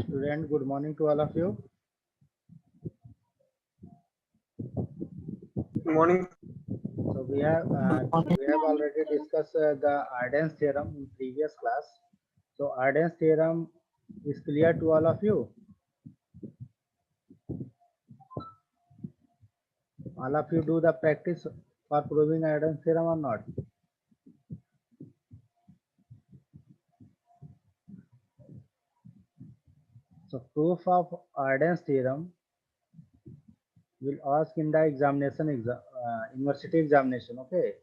Student, good morning to all of you. Good morning. So we have already discussed the Arden's theorem in previous class. So Arden's theorem is clear to all of you. All of you do the practice for proving Arden's theorem or not? So proof of Arden's theorem will ask in the university examination. Okay.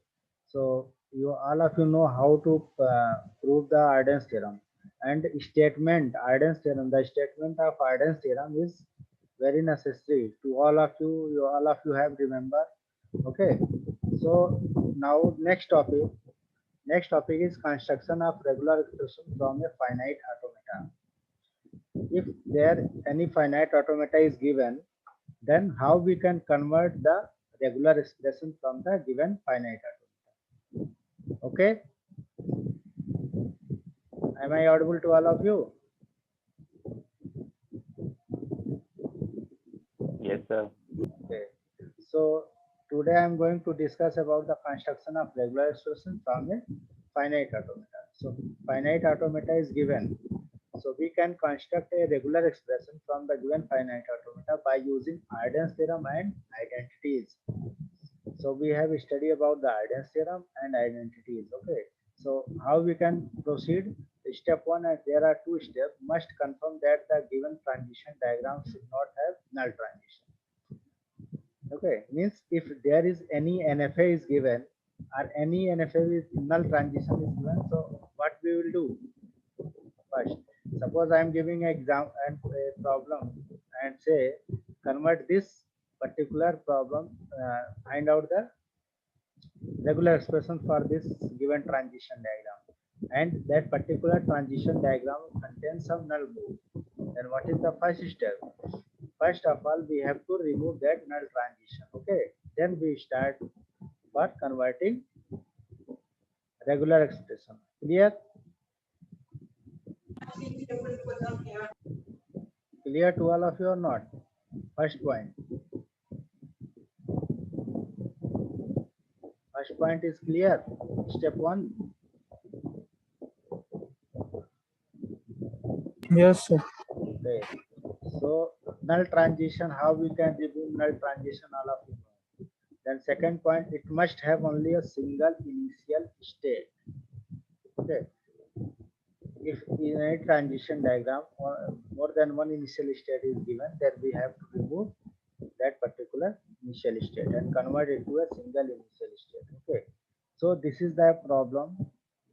So you all of you know how to prove the Arden's theorem and Arden's theorem. The statement of Arden's theorem is very necessary to all of you. All of you have remember. Okay. So now next topic. Next topic is construction of regular expression from a finite automata. If there any finite automata is given, then how we can convert the regular expression from the given finite automata. Okay, am I audible to all of you? Yes, sir. Okay, so today I am going to discuss about the construction of regular expression from a finite automata. So finite automata is given, so we can construct a regular expression from the given finite automata by using Arden's theorem and identities. So we have studied about the Arden's theorem and identities. Okay. So how we can proceed? Step one, and there are two steps. Must confirm that the given transition diagram should not have null transition. Okay. Means if there is any NFA is given or any NFA with null transition is given, so what we will do? First, suppose I am giving an exam and a problem and say convert this particular problem, find out the regular expression for this given transition diagram, and that particular transition diagram contains some null move. Then what is the first step? First of all, we have to remove that null transition. Okay, then we start for converting regular expression. Clear? Clear to all of you or not? First point. First point is clear. Step one. Yes, sir. Okay. So null transition, how we can remove null transition, all of you know. Then second point, it must have only a single initial state. Okay. If in a transition diagram more than one initial state is given, then we have to remove that particular initial state and convert it to a single initial state. Okay. So this is the problem.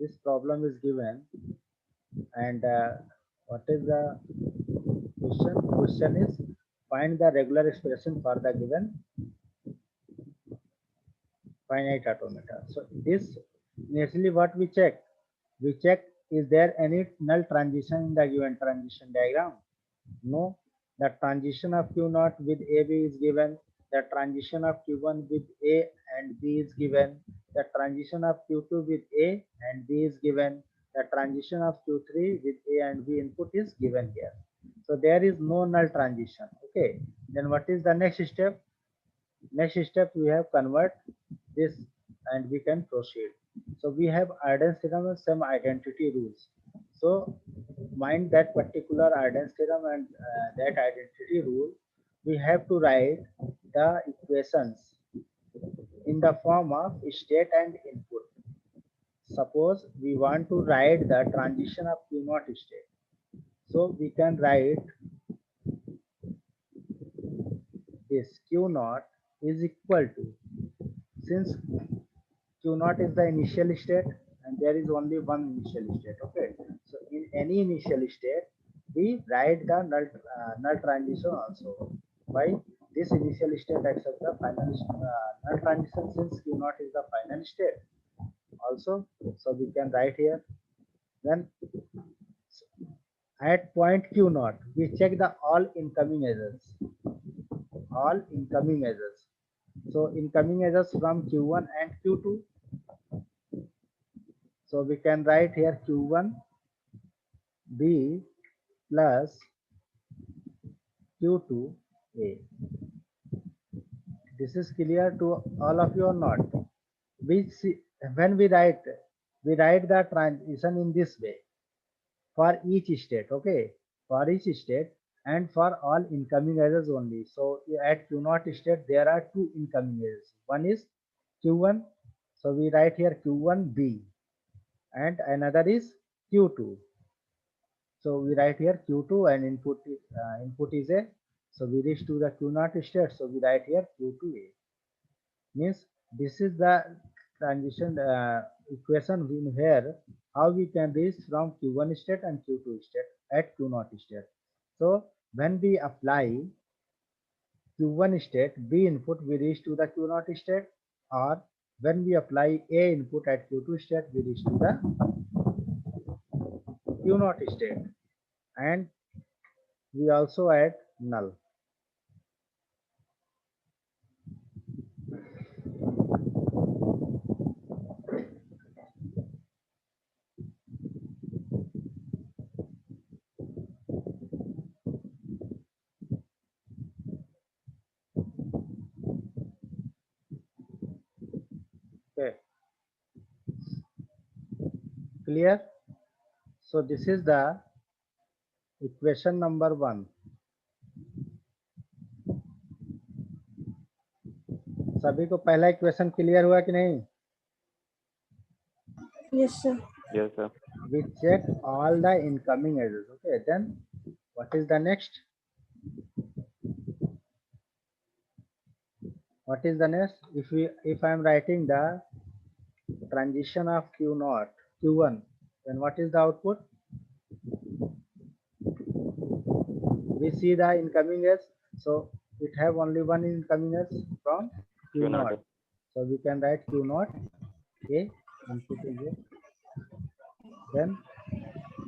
This problem is given, and what is the question? Question is find the regular expression for the given finite automata. So this initially what we check? We check is there any null transition in the given transition diagram? No. The transition of Q0 with AB is given. The transition of Q1 with A and B is given. The transition of Q2 with A and B is given. The transition of Q3 with A and B input is given here. So there is no null transition. Okay. Then what is the next step? Next step we have convert this and we can proceed. So we have Arden's theorem and some identity rules. So mind that particular Arden's theorem and that identity rule, we have to write the equations in the form of state and input. Suppose we want to write the transition of Q0 state. So we can write this Q0 is equal to, since Q0 is the initial state and there is only one initial state. Okay. So in any initial state, we write the null transition also. By this initial state accept the final null transition, since Q0 is the final state also. So we can write here. Then at point Q0, we check the all incoming edges. All incoming edges. So incoming edges from Q1 and Q2. So we can write here Q1 B plus Q2A. This is clear to all of you or not? When we write the transition in this way for each state, okay? For each state and for all incoming edges only. So at Q0 state, there are two incoming edges. One is Q1. So we write here Q1B and another is Q2. So we write here Q2 and input is A. So we reach to the Q0 state. So we write here Q2A. Means this is the transition equation in here how we can reach from Q1 state and Q2 state at Q0 state. So when we apply Q1 state B input, we reach to the Q0 state, or when we apply A input at Q2 state, we reach to the Q0 state, and we also add null. Okay, clear? So this is the equation number 1. सभी को पहला equation clear हुआ कि नहीं? Yes, sir. Yes, sir. We check all the incoming edges. Okay, then what is the next? What is the next? If I am writing the transition of Q0 Q1, then what is the output? We see the incoming edge, so it have only one incoming edge from Q0. So we can write Q0 A, input is A. Then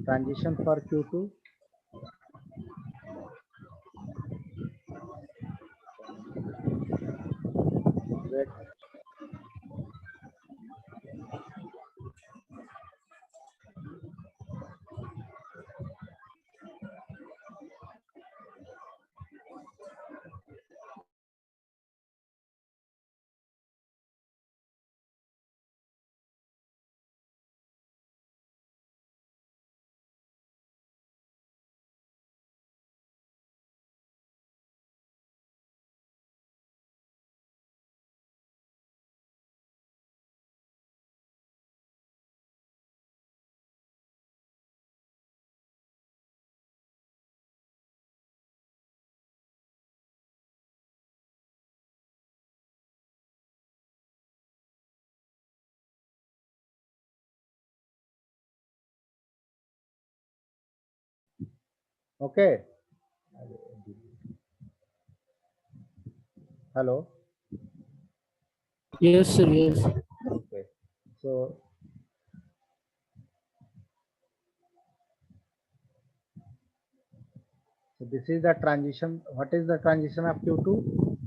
transition for Q2. Wait. Okay. Hello. Yes, sir. Yes. Okay. So this is the transition. What is the transition of Q2?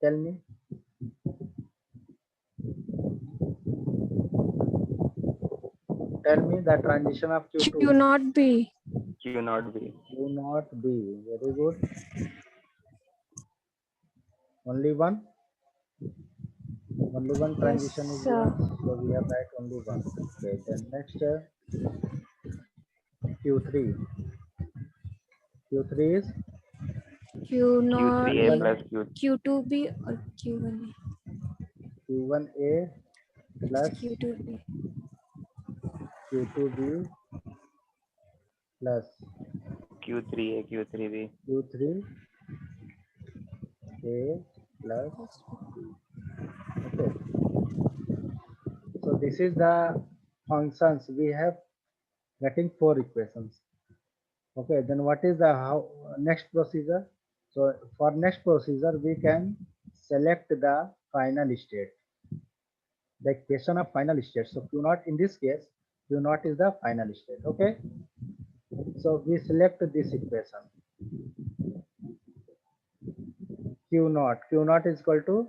Tell me. Tell me the transition of Q2. Q0 B. Q0 B. Q0 B. Very good. Only one. Only one transition is sir. given. So we have write only one. Okay. Then next Q3. Q3 is Q3A plus Q2B or Q1A. Q1A plus Q2B. Q2B plus Q3A, Q3B. Q3A plus B. Okay. So this is the functions we have getting 4 equations. Okay, then what is the next procedure? So for next procedure we can select the final state, the equation of final state. So Q0 in this case, Q0 is the final state. Okay, so we select this equation. Q0 is equal to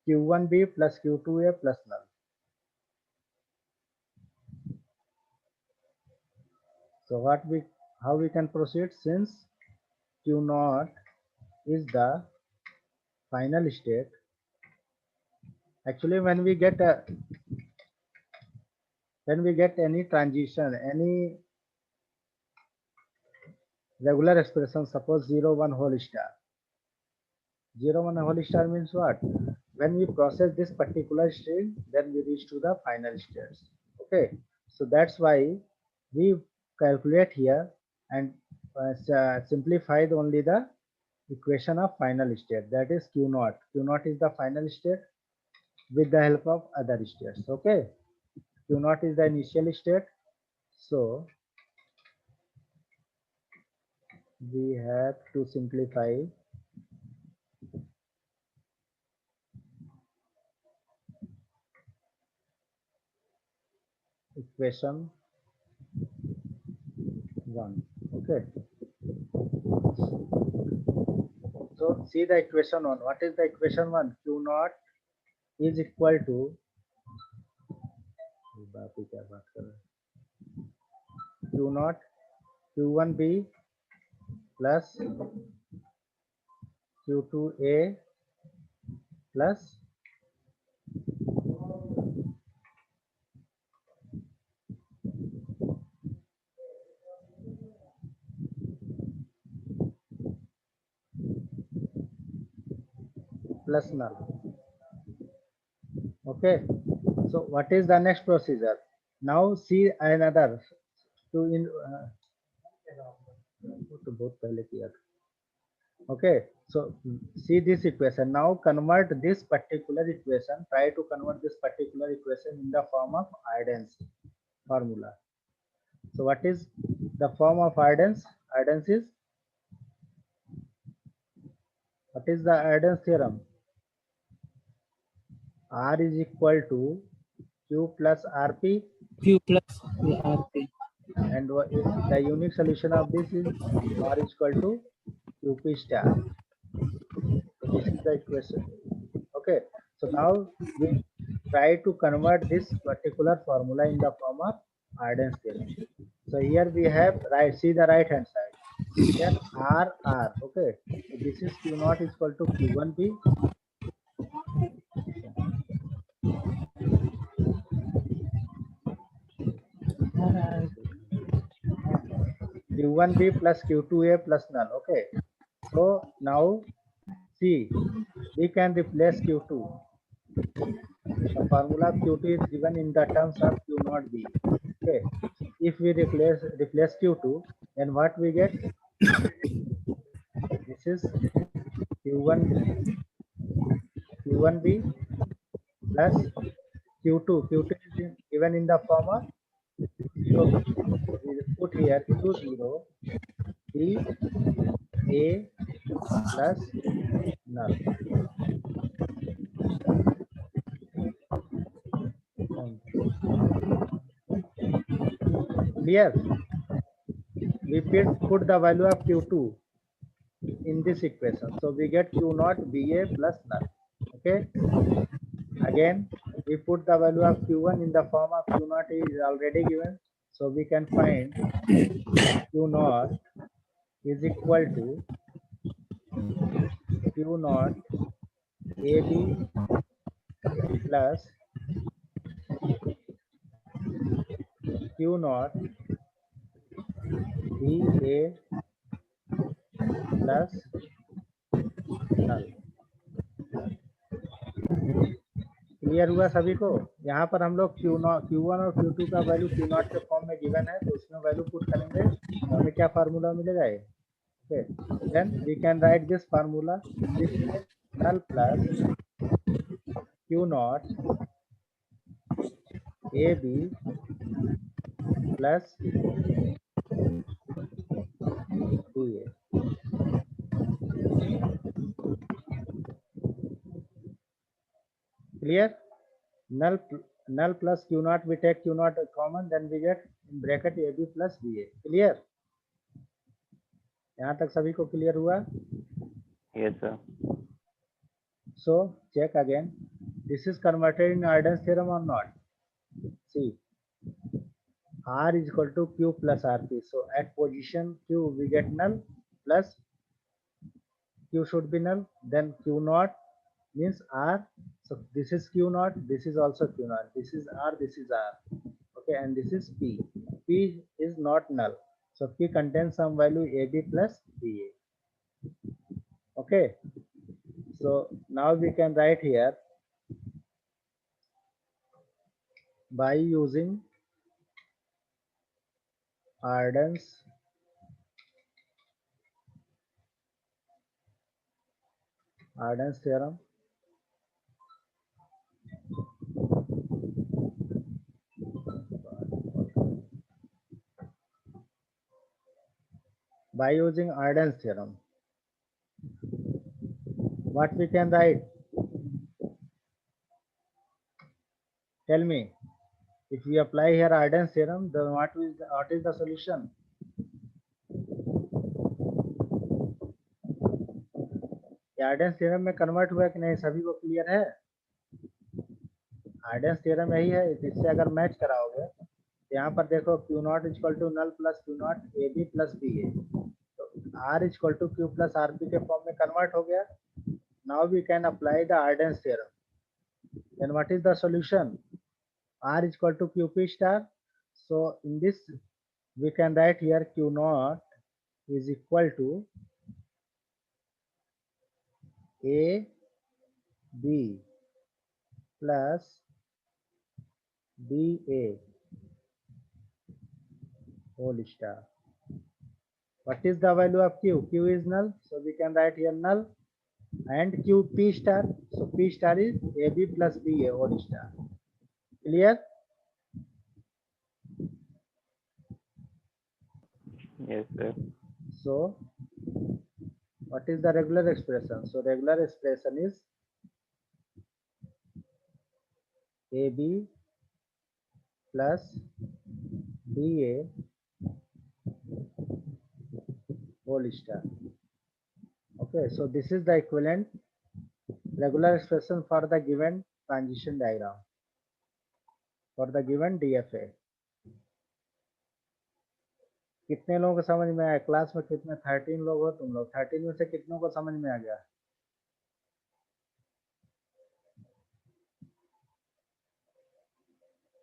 Q1B plus Q2A plus null. So what we how we can proceed? Since Q naught is the final state, actually when we get any transition, any regular expression, suppose 0 1 whole star. 0 1 whole star means what? When we process this particular string, then we reach to the final states. Okay, so that's why we calculate here and simplified only the equation of final state, that is Q naught. Q naught is the final state with the help of other states. Okay, Q naught is the initial state. So we have to simplify equation 1. Okay, so see the equation 1. What is the equation 1? Q naught is equal to Q naught Q1B plus Q2A plus null. Okay, so what is the next procedure? Now see another to in तो बहुत पहले किया था. Okay, so see this equation. Now convert this particular equation. Try to convert this particular equation in the form of Arden's formula. So what is the form of Arden's? Arden's is, what is the Arden's theorem? R is equal to Q plus RP, Q plus RP. and the unique solution of this is R is equal to QP star. So this is the equation. Okay, so now we try to convert this particular formula in the form of Arden's theorem. So here we have, right, see the right hand side. Here R. Okay, so this is Q naught is equal to Q1B. Q1B plus Q2A plus null. Okay, so now see, we can replace Q2. The formula of Q2 is given in the terms of Q naught B. Okay, if we replace Q2, then what we get? This is Q1B plus Q2. Q2 is given in the form of, so we put here Q0 B A plus null. Clear? We put the value of Q2 in this equation, so we get Q naught BA plus null. Okay, again we put the value of Q1 in the form of Q naught is already given, so we can find Q naught is equal to Q naught AB plus Q naught BA plus null. Clear हुआ सभी को? यहाँ पर हम लोग Q1 और Q2 का value Q naught के फॉर्म में गिवन है, तो उसमें वैल्यू पुट करेंगे तो हमें क्या फार्मूला मिलेगा? Okay, then we can write this formula. This is null plus Q naught AB plus BA. Clear? Null plus Q naught, we take Q naught common, then we get in bracket AB plus BA. Clear? यहाँ तक सभी को clear हुआ? Yes, sir. So check again. This is converted in Arden's theorem or not? See, R is equal to Q plus RP. So at position Q we get null plus Q should be null. Then Q naught means R. So this is Q naught. This is also Q naught. This is R. This is R. Okay, and this is P. P is not null. So P contains some value AB plus BA. Okay. So now we can write here by using Arden's theorem. By using Arden's theorem, what we can write? Tell me. If we apply here Arden's theorem, then what is the solution? Arden's theorem में convert हुआ कि नहीं, सभी को clear है? Arden's theorem यही है, इससे अगर मैच कराओगे तो यहाँ पर देखो Q not equal to null plus Q not AB plus BA, तो R equal to Q plus RP के फॉर्म में कन्वर्ट हो गया. Now we can apply the Arden's theorem. Then what is the solution? R equal to QP star. So in this we can write here Q naught is equal to A B plus BA whole star. What is the value of Q? Q is null, so we can write here null, and Q P star. So P star is AB plus BA whole star. Clear? Yes, sir. So what is the regular expression? So regular expression is AB plus BA whole star. Okay, so this is the equivalent regular expression for the given transition diagram, for the given DFA. कितने लोगों को समझ में आया? Class में कितने? 13 लोग हो तुम लोग. 13 में से कितनों को समझ में आ गया?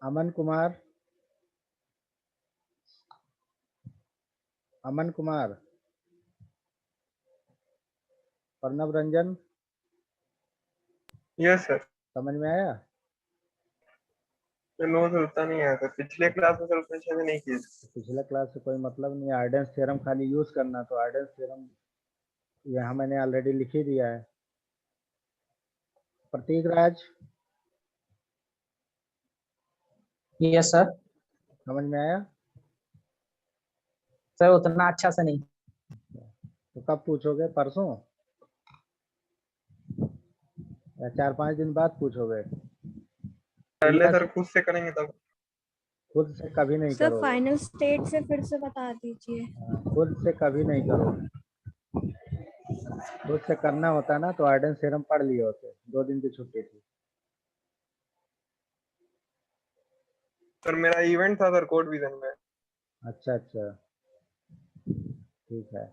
Aman Kumar, Aman Kumar, Pranav Ranjan, yes sir. समझ में आया? नो सर, उतना नहीं आया सर. पिछले क्लास में सर उतने अच्छे से नहीं किए. पिछले क्लास से कोई मतलब नहीं. आर्डेंस थ्योरम खाली यूज करना. तो आर्डेंस थ्योरम यहाँ मैंने ऑलरेडी लिख ही दिया है. प्रतीक राज, यस सर. समझ में आया? सर उतना अच्छा से नहीं. तो कब पूछोगे? परसों या 4-5 दिन बाद पूछोगे? पहले सर खुद से करेंगे तब. खुद से कभी नहीं सर करोगे. फाइनल स्टेट से फिर से बता दीजिए. खुद से कभी नहीं करोगे. खुद से करना होता ना तो आर्डेंस थ्योरम पढ़ लिए होते. 2 दिन की छुट्टी थी. सर मेरा इवेंट था सर कोड विजन में. अच्छा अच्छा, ठीक है.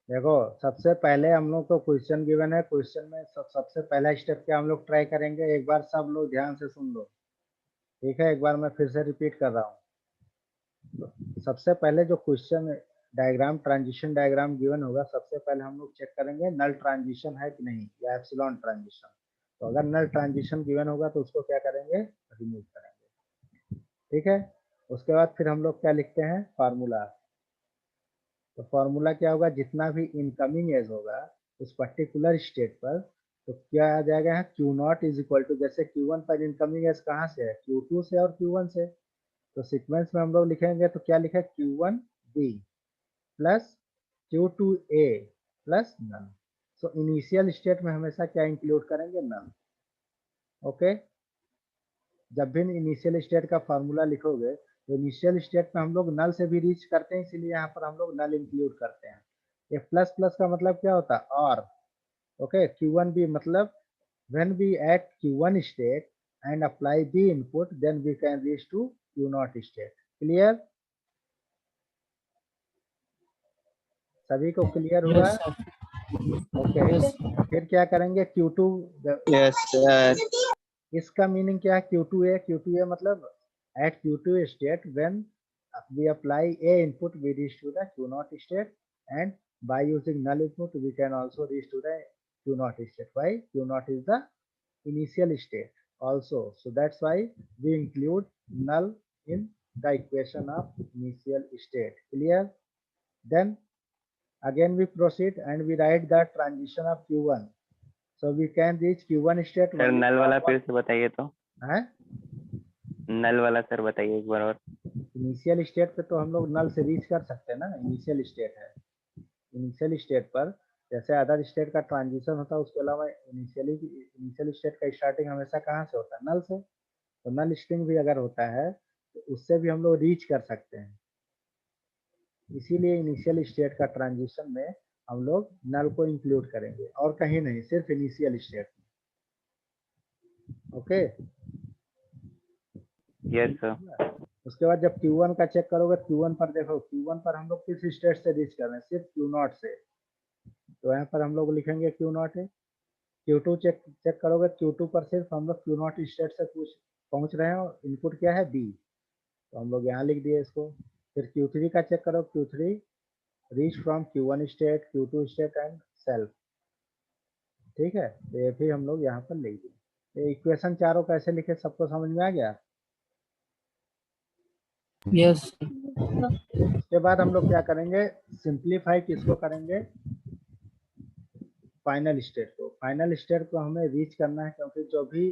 देखो सबसे पहले हम लोग को क्वेश्चन गिवन है. क्वेश्चन में सबसे पहला स्टेप क्या हम लोग ट्राई करेंगे? एक बार सब लोग ध्यान से सुन लो, ठीक है? एक बार मैं फिर से रिपीट कर रहा हूँ. सबसे पहले जो question diagram, transition diagram given होगा, सबसे पहले हम लोग चेक करेंगे नल ट्रांजिशन है कि नहीं, या एप्सिलॉन ट्रांजिशन. तो अगर नल ट्रांजिशन गिवन होगा तो उसको क्या करेंगे? रिमूव करेंगे. ठीक है. उसके बाद फिर हम लोग क्या लिखते हैं? फार्मूला. तो फार्मूला क्या होगा? जितना भी इनकमिंग एज होगा उस पर्टिकुलर स्टेट पर, तो क्या आ जाएगा? Q nought is equal to, जैसे Q1 पर इनकमिंग एज कहाँ से है? Q2 से और Q1 से. तो सीक्वेंस में हम लोग लिखेंगे तो क्या लिखे? Q1B प्लस Q2A प्लस नल. सो इनिशियल स्टेट में हमेशा क्या इंक्लूड करेंगे? नल. ओके. जब भी इनिशियल स्टेट का फार्मूला लिखोगे तो इनिशियल स्टेट में हम लोग नल से भी रीच करते हैं, इसीलिए यहाँ पर हम लोग नल इंक्लूड करते हैं. ये प्लस प्लस का मतलब क्या होता है? और. ओके. Q1B मतलब when we at Q1 state and apply B input, then we can reach to Q naught state. Clear? सभी को क्लियर हुआ? Yes, sir. Okay, Yes. फिर क्या करेंगे Q2, Yes, sir. इसका मीनिंग क्या है? Q2A मतलब at Q2 state when we apply A input we reach to the Q0 state, and by using null input we can also reach to the Q0 state. Why? Q0 is the initial state also, so that's why we include null in the equation of initial state. Clear? Then again we proceed and we write the transition of Q1, so we can reach Q1 state sir null वाला फिर से बताइए तो, है। नल वाला sir बताइए एक बार और। इनिशियल स्टेट पे तो हम लोग नल से रीच कर सकते हैं ना, इनिशियल स्टेट है। इनिशियल स्टेट पर जैसे अदर स्टेट का ट्रांजिशन होता है, उसके अलावा इनिशियल स्टेट का स्टार्टिंग हमेशा कहाँ से होता है? नल से। तो नल स्ट्रिंग भी अगर होता है तो उससे भी हम लोग रीच कर सकते हैं, इसीलिए इनिशियल स्टेट का ट्रांजिशन में हम लोग नल को इंक्लूड करेंगे और कहीं नहीं, सिर्फ इनिशियल स्टेट में। Okay, yes sir. उसके बाद जब Q1 का चेक करोगे, Q1 पर देखो, Q1 पर हम लोग किस स्टेट से रीच कर रहे हैं? सिर्फ Q0 से, तो यहाँ पर हम लोग लिखेंगे Q0 है। Q2 चेक करोगे, Q2 पर सिर्फ हम लोग Q0 स्टेट से पहुंच रहे हैं और इनपुट क्या है? B, तो हम लोग यहाँ लिख दिए इसको। फिर Q3 का चेक करो, Q3 reach from Q1 state, Q2 state and self. ठीक है, तो ये भी हम लोग यहाँ पर लिख दिए। ये इक्वेशन चारों कैसे लिखे, सबको समझ में आ गया? Yes. उसके बाद हम लोग क्या करेंगे? सिंप्लीफाई किसको करेंगे? फाइनल स्टेट को। फाइनल स्टेट को हमें रीच करना है, क्योंकि जो भी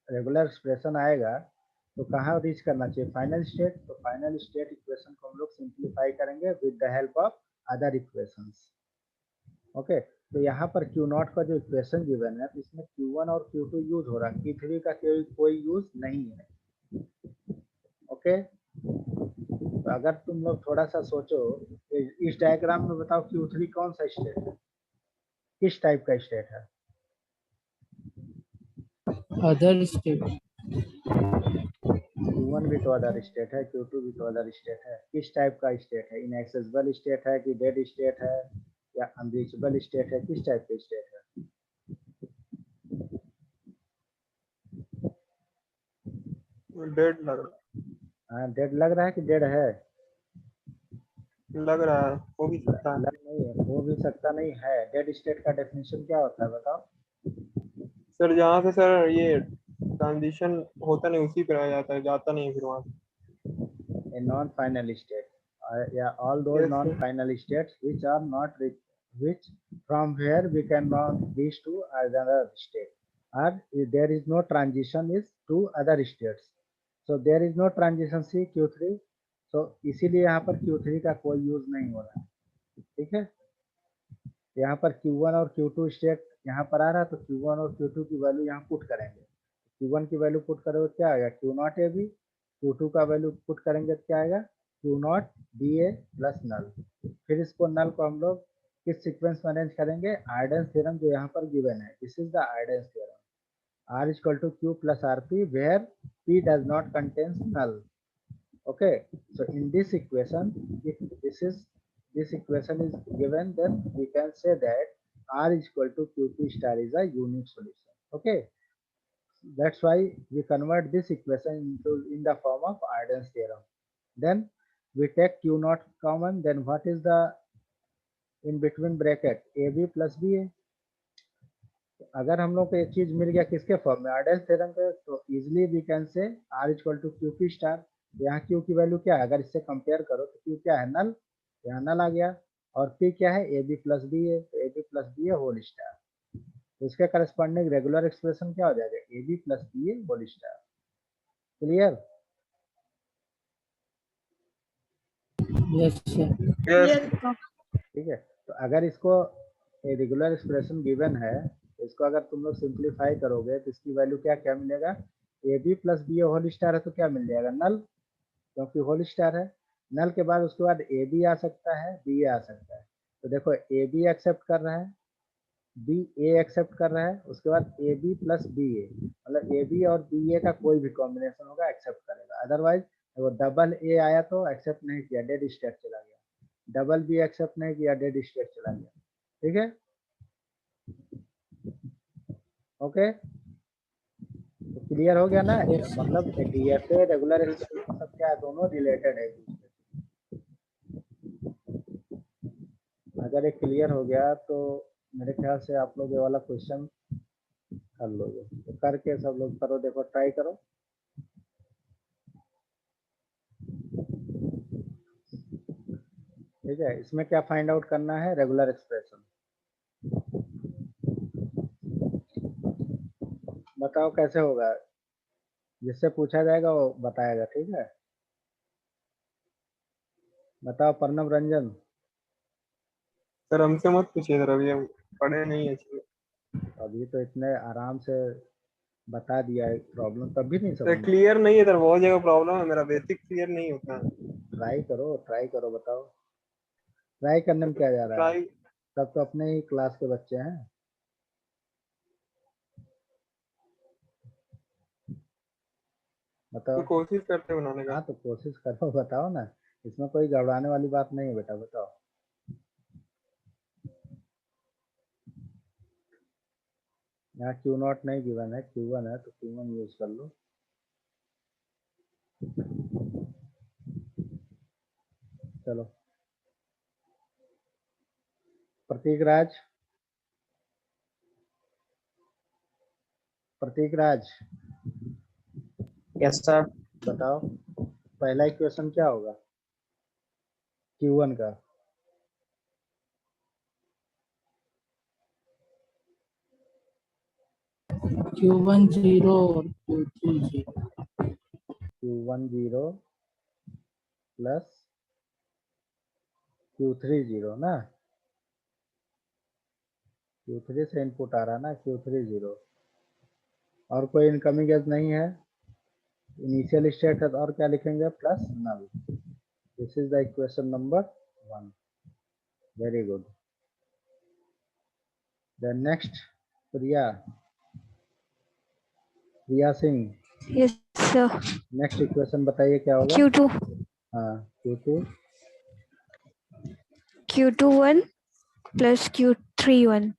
रेगुलर एक्सप्रेशन आएगा तो कहाँ रीच करना चाहिए? Final state. तो फाइनल स्टेट इक्वेशन को हम लोग सिंप्लीफाई करेंगे with the help of other equations. Okay, तो यहाँ पर Q0 का जो इक्वेशन गिवन है, तो इसमें Q1 और Q2 यूज हो रहा है, Q3 का कोई यूज नहीं है। ओके, तो अगर तुम लोग थोड़ा सा सोचो, इस डायग्राम में बताओ Q3 कौन सा स्टेट है, किस टाइप का स्टेट है? Other state. Q1 भी तो अदर स्टेट है, Q2 भी तो अदर स्टेट है। किस टाइप का स्टेट है? इनएक्सेसिबल स्टेट है कि डेड स्टेट है या अनरीचेबल स्टेट है? किस टाइप का स्टेट है? डेड लग रहा हाँ, डेड लग रहा है कि डेड है? लग रहा है, हो भी सकता है। लग नहीं है, हो भी सकता नहीं है। डेड स्टेट का डेफिनेशन क्या होता है बताओ? सर जहाँ से सर ये ट्रांजिशन होता नहीं उसी पर आ जाता है, जाता नहीं फिर वहाँ से। A non-final state, yeah, all those Yes, sir. non-final states which are not which from where we cannot reach to another state, or if there is no transition is to other states, so there is no transition see Q3, so इसीलिए यहाँ पर Q3 का कोई use नहीं हो रहा है। ठीक है, यहाँ पर Q1 और Q2 स्टेट यहाँ पर आ रहा है, तो Q1 और Q2 की वैल्यू यहाँ पुट करेंगे। Q1 की वैल्यू पुट करोगे क्या आएगा? Q0 AB। Q2 का वैल्यू पुट करेंगे तो क्या आएगा? Q0 BA प्लस नल। फिर इसको नल को हम लोग किस सीक्वेंस में अरेंज करेंगे? आइडेंस थ्योरम जो यहाँ पर गिवन है, this is the Arden's theorem. R equal to Q plus RP where P does not contains null. Okay, so in this equation, if this equation is given, then we can say that R is equal to QP star is a unique solution. Okay, that's why we convert this equation into in the form of Arden's theorem. Then we take Q0 common, then what is the in between bracket? AB plus BA. अगर हम लोग को एक चीज मिल गया किसके form में? Arden's theorem के, तो easily we can say R equal to QP star. यहाँ Q की वैल्यू क्या है? अगर इससे कंपेयर करो तो Q क्या है? नल। यहाँ नल आ गया। और P क्या है? AB प्लस BA, तो AB plus BA whole star. तो इसके करस्पॉन्डिंग रेगुलर एक्सप्रेशन क्या हो जाएगा? AB plus BA whole star. Clear? Yes, sir. Yes, ठीक है, तो अगर इसको रेगुलर एक्सप्रेशन गिवन है, तो इसको अगर तुम लोग सिंप्लीफाई करोगे तो इसकी वैल्यू क्या क्या मिलेगा? AB plus BA whole star है तो क्या मिल जाएगा? नल, क्योंकि होल स्टार है। नल के बाद उसके बाद AB आ सकता है, BA आ सकता है। तो देखो AB एक्सेप्ट कर रहा है, BA एक्सेप्ट कर रहा है, उसके बाद AB प्लस BA, मतलब AB और BA का कोई भी कॉम्बिनेशन होगा एक्सेप्ट करेगा। अदरवाइज वो डबल A आया तो एक्सेप्ट नहीं किया, डेड स्टेट चला गया। डबल भी एक्सेप्ट नहीं किया, डेड स्टेट चला गया। ठीक है, ओके, तो क्लियर हो गया ना। मतलब डीएफए रेगुलर एक्सप्रेशन सब क्या है, दोनों रिलेटेड है एक दूसरे से। अगर ये क्लियर हो गया तो मेरे ख्याल से आप लोग ये वाला क्वेश्चन कर लोगे। तो करके सब लोग करो, देखो ट्राई करो। ठीक है, इसमें क्या फाइंड आउट करना है, रेगुलर एक्सप्रेशन। बताओ कैसे होगा, जिससे पूछा जाएगा वो बताएगा। ठीक है, बताओ प्रणव रंजन। सर हमसे मत पूछिए सर, अभी हम पढ़े नहीं है इसलिए। अभी तो इतने आराम से बता दिया है, प्रॉब्लम तब भी नहीं सर समझ में। क्लियर नहीं है सर, बहुत जगह प्रॉब्लम है, मेरा बेसिक क्लियर नहीं होता है। ट्राई करो, ट्राई करो, बताओ ट्राई करने में क्या जा रहा है। ट्राई सब तो अपने ही क्लास के बच्चे हैं। बताओ। कोशिश करते हैं बनाने का। हाँ तो कोशिश करो, बताओ ना, इसमें कोई घबराने वाली बात नहीं है बेटा, बताओ। यहाँ क्यू नॉट नहीं गिवन है, क्यू वन है, तो क्यू वन यूज कर लो। चलो, प्रतीक राज, प्रतीक राज यस सर। बताओ पहला इक्वेशन क्या होगा क्यू वन का। Q1 0 और Q3 0। Q one zero plus Q three zero ना, क्यू थ्री से इनपुट आ रहा ना, क्यू थ्री जीरो। और कोई इनकमिंग एज नहीं है, इनिशियल स्टेट है, तो और क्या लिखेंगे, plus null. This is the equation number 1। Very good. Then next, Priya, Priya Singh, yes sir. Next equation बताइए क्या होगा। Q2 हाँ, Q2 Q21 plus Q31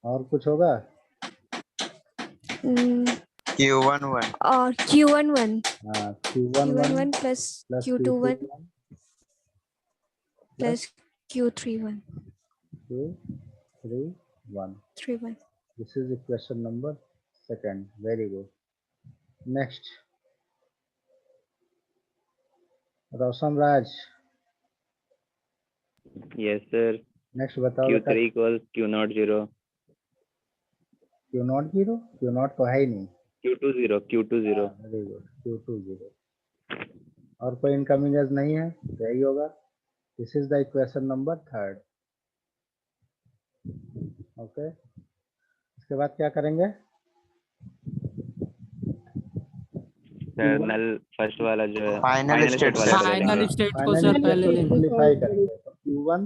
और कुछ होगा। Q11 और Q11 हाँ, Q11 Q11 plus plus Q21 Q21 plus Q31 Q31। 31। This is equation number 2. Very good. Next, Roshan Raj, yes sir. Next बताओ बेटा। Q3 equals Q0 0 Q not zero, Q not तो है ही नहीं। Q2 0 Q2 0। Very good, Q2 zero. और कोई incoming edge नहीं है, तो यही होगा। This is the equation number 3। Okay, इसके बाद क्या करेंगे। सर नल फर्स्ट वाला जो है फाइनल स्टेट वाला सर। कर फाइनल लेंगे। स्टेट को फाइनल सर स्टेट पहले को ले लें। सिंपलीफाई करेंगे, तो Q1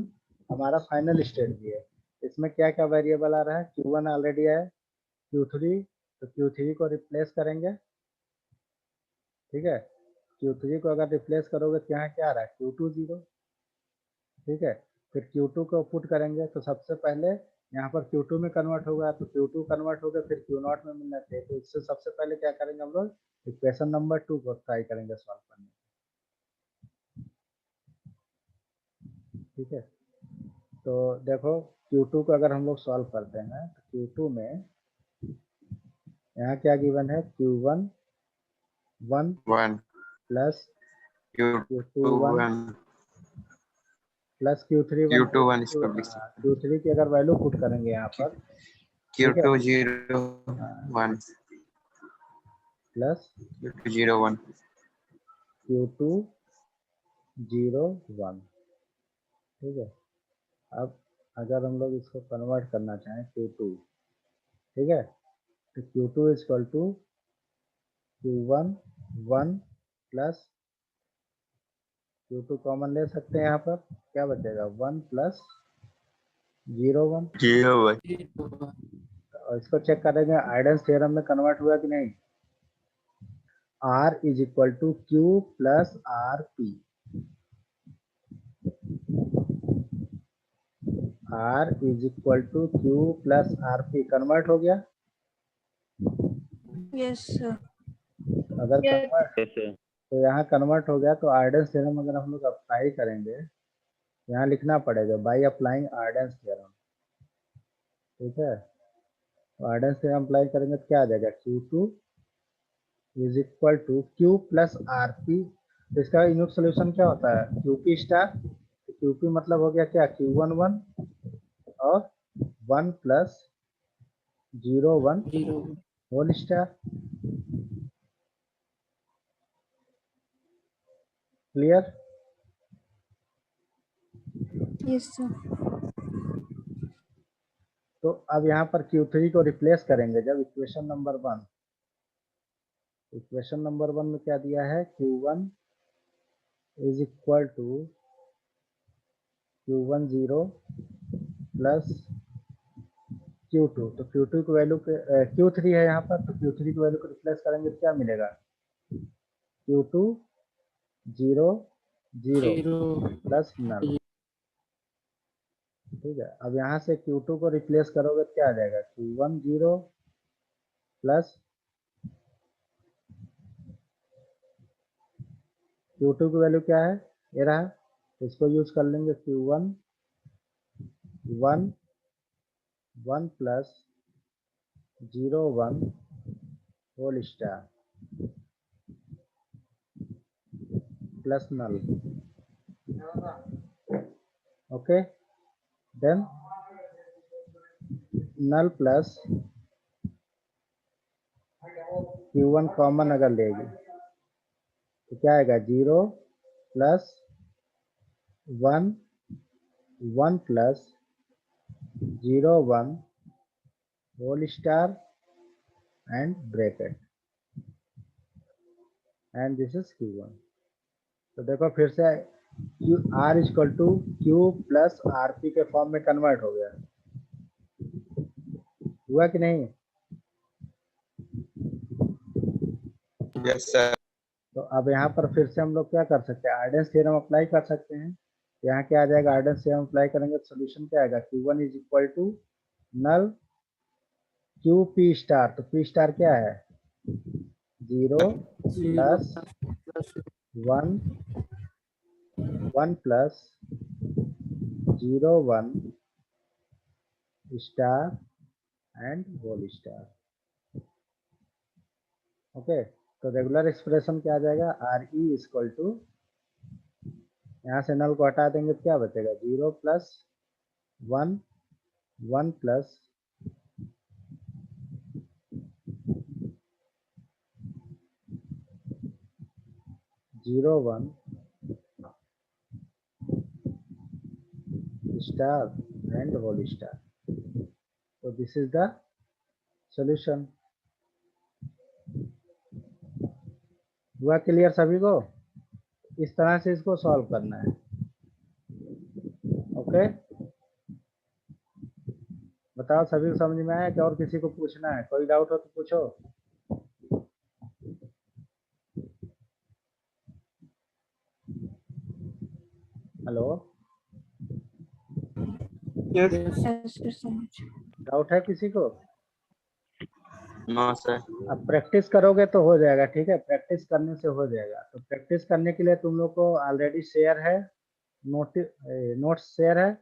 हमारा फाइनल स्टेट भी है। इसमें क्या क्या वेरिएबल आ रहा है, Q1 ऑलरेडी है, Q3, तो Q3 को रिप्लेस करेंगे। ठीक है, Q3 को अगर रिप्लेस करोगे तो यहाँ क्या आ रहा है, Q2 जीरो। ठीक है, फिर Q2 को पुट करेंगे, तो सबसे पहले यहाँ पर Q2 में कन्वर्ट होगा, तो Q2 कन्वर्ट होगा, फिर Q0 में मिलना चाहिए। तो इससे सबसे पहले क्या करेंगे हम लोग, इक्वेशन नंबर 2 को ट्राई करेंगे सॉल्व करने। ठीक है, तो देखो Q2 को अगर हम लोग सॉल्व करते हैं, तो Q2 में यहाँ क्या गिवन है, Q1 1 1 plus Q2 1 Q21 plus Q3 1। Q21 इसको लिख सकते हैं। Q3 की अगर वैल्यू पुट करेंगे यहाँ पर, ठीक है, Q201 प्लस Q201 Q2 0 1। ठीक है, अब अगर हम लोग इसको कन्वर्ट करना चाहें Q2, ठीक है, तो Q2 is equal to Q1 1 plus Q2 common ले सकते हैं, यहाँ पर क्या बचेगा, 1 प्लस 0 1। 01 और इसको चेक करेंगे आइडेंस थ्योरम में कन्वर्ट हुआ कि नहीं। R is equal to Q plus R P. R is equal to Q plus RP convert हो गया। Yes, sir. अगर कन्वर्ट yes sir, तो यहाँ कन्वर्ट हो गया तो आर्डेंस थ्योरम अगर हम लोग अप्लाई करेंगे, यहाँ लिखना पड़ेगा बाई अप्लाइंग आर्डेंस थ्योरम। ठीक है, तो आर्डेंस थ्योरम अप्लाई करेंगे तो क्या आ जाएगा, Q2 is equal to Q plus RP। तो इसका इनवर्स सोल्यूशन क्या होता है, QP स्टार। QP मतलब हो गया क्या, Q11 और 1 plus 0 1 0 whole star. Clear. Yes, sir. तो अब यहाँ पर Q3 को रिप्लेस करेंगे जब इक्वेशन नंबर 1, इक्वेशन नंबर 1 में क्या दिया है, Q1 is equal to Q10 plus Q2। तो Q2 की वैल्यू Q3 है यहाँ पर, तो Q3 की वैल्यू को रिप्लेस करेंगे तो क्या मिलेगा, Q2 0 0 0 प्लस नल। ठीक है, अब यहाँ से Q2 को रिप्लेस करोगे तो क्या आ जाएगा, Q1 0 प्लस Q2 की वैल्यू क्या है, ये रहा, इसको यूज कर लेंगे, Q1 1 1 plus 0 1 whole star plus null. Okay, then null plus Q1 common अगर लेगी तो क्या आएगा, 0 plus 1 1 plus 0 1 whole star and bracket, and this is Q1। तो देखो फिर से R equal to Q plus RP के फॉर्म में कन्वर्ट हो गया, हुआ कि नहीं। Yes, sir. तो अब यहाँ पर फिर से हम लोग क्या कर सकते हैं, आर्डेंस थ्योरम अप्लाई कर सकते हैं। यहाँ क्या आ जाएगा, आर्डेंस थ्योरम अप्लाई करेंगे तो सोल्यूशन क्या आएगा, Q1 is equal to null QP star. तो P स्टार क्या है, 0 plus 1 1 plus 0 1 star and whole star. Okay, तो रेगुलर एक्सप्रेशन क्या आ जाएगा, RE इक्वल टू, यहाँ से नल को हटा देंगे तो क्या बचेगा, 0 plus 1 1 plus 0 1 star and whole star. तो दिस इज द सॉल्यूशन। हुआ क्लियर सभी को, इस तरह से इसको सॉल्व करना है। ओके, बताओ सभी को समझ में आया कि और किसी को पूछना है, कोई डाउट हो तो पूछो। Hello, yes yes Yes, sir. So much. Doubt है किसी को। No, sir. अब प्रैक्टिस करोगे तो हो जाएगा, ठीक है, प्रैक्टिस करने से हो जाएगा। तो प्रैक्टिस करने के लिए तुम लोग को ऑलरेडी शेयर है, नोट्स शेयर है।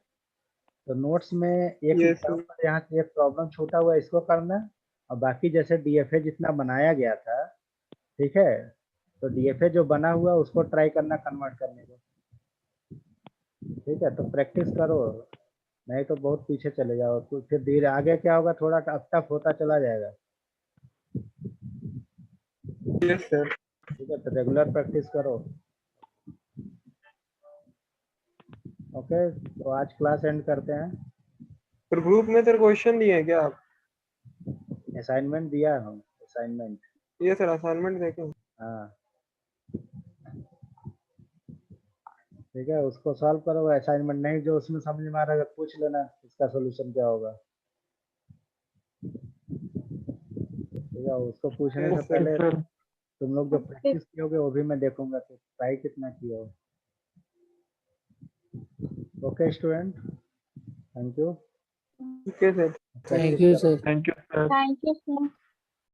तो नोट्स में एक यस एग्जाम्पल, यहाँ से एक प्रॉब्लम छूटा हुआ है, इसको करना है। और बाकी जैसे डीएफए जितना बनाया गया था, ठीक है, तो डीएफए जो बना हुआ है उसको ट्राई करना कन्वर्ट करने को। ठीक है, तो प्रैक्टिस करो, नहीं तो बहुत पीछे चले जाओ, तो फिर धीरे आगे क्या होगा, थोड़ा टफ होता चला जाएगा। Yes sir. ठीक है, तो रेगुलर प्रैक्टिस करो। ओके, तो आज क्लास एंड करते हैं। पर ग्रुप में सर क्वेश्चन दिए हैं क्या आप? असाइनमेंट दिया है हम, असाइनमेंट। ये सर असाइनमेंट देखें। हाँ, ठीक है, उसको सॉल्व करो। असाइनमेंट नहीं जो उसमें समझ में आ रहा है पूछ लेना, इसका सोल्यूशन क्या होगा। ठीक है, उसको पूछने से यस पहले सर। तुम लोग जो प्रैक्टिस कियोगे वो भी मैं देखूंगा कि ट्राई कितना किया हो। Okay student. Thank you. ठीक है sir. Thank you, sir. Thank you sir. Thank you, sir.